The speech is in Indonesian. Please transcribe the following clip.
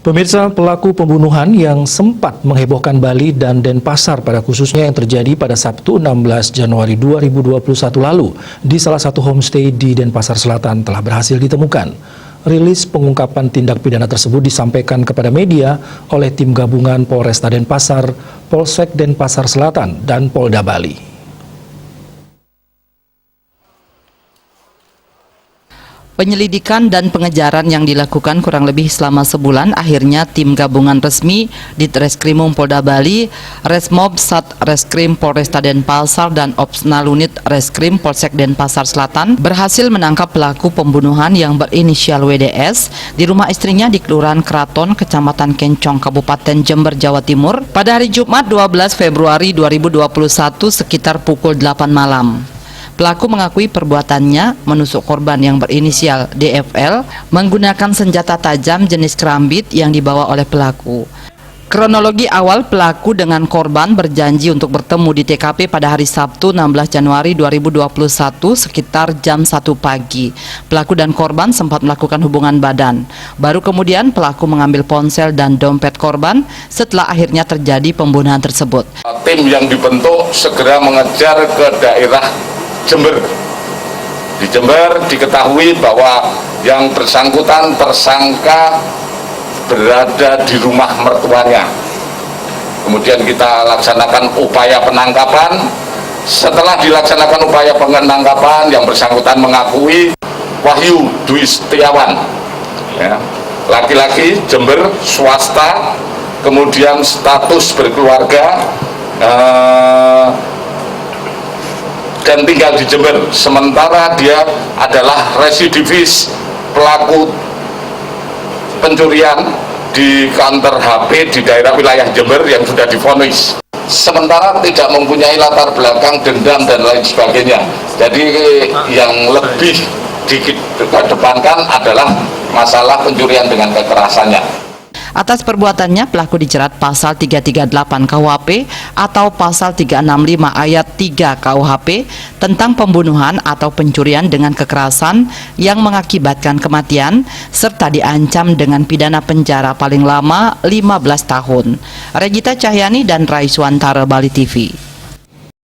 Pemirsa, pelaku pembunuhan yang sempat menghebohkan Bali dan Denpasar pada khususnya yang terjadi pada Sabtu 16 Januari 2021 lalu di salah satu homestay di Denpasar Selatan telah berhasil ditemukan. Rilis pengungkapan tindak pidana tersebut disampaikan kepada media oleh tim gabungan Polresta Denpasar, Polsek Denpasar Selatan, dan Polda Bali. Penyelidikan dan pengejaran yang dilakukan kurang lebih selama sebulan, akhirnya tim gabungan resmi Ditreskrimum Polda Bali, Resmob Satreskrim Polresta Denpasar, dan Opsnalunit Reskrim Polsek Denpasar Selatan berhasil menangkap pelaku pembunuhan yang berinisial WDS di rumah istrinya di Kelurahan Keraton, Kecamatan Kencong, Kabupaten Jember, Jawa Timur pada hari Jumat 12 Februari 2021 sekitar pukul 8 malam. Pelaku mengakui perbuatannya menusuk korban yang berinisial DFL menggunakan senjata tajam jenis kerambit yang dibawa oleh pelaku. Kronologi awal, pelaku dengan korban berjanji untuk bertemu di TKP pada hari Sabtu 16 Januari 2021 sekitar jam 1 pagi. Pelaku dan korban sempat melakukan hubungan badan. Baru kemudian pelaku mengambil ponsel dan dompet korban setelah akhirnya terjadi pembunuhan tersebut. Tim yang dibentuk segera mengejar ke daerah Jember. Di Jember diketahui bahwa yang bersangkutan tersangka berada di rumah mertuanya. Kemudian kita laksanakan upaya penangkapan. Setelah dilaksanakan upaya penangkapan, yang bersangkutan mengakui Wahyu Dwi Setiawan, ya, laki-laki, Jember, swasta, kemudian status berkeluarga, dan tinggal di Jember. Sementara dia adalah residivis pelaku pencurian di kantor HP di daerah wilayah Jember yang sudah divonis. Sementara tidak mempunyai latar belakang dendam dan lain sebagainya. Jadi yang lebih dikedepankan adalah masalah pencurian dengan kekerasannya. Atas perbuatannya, pelaku dijerat pasal 338 KUHP atau pasal 365 ayat 3 KUHP tentang pembunuhan atau pencurian dengan kekerasan yang mengakibatkan kematian serta diancam dengan pidana penjara paling lama 15 tahun. Regita Cahyani dan Raiswantara, Bali TV.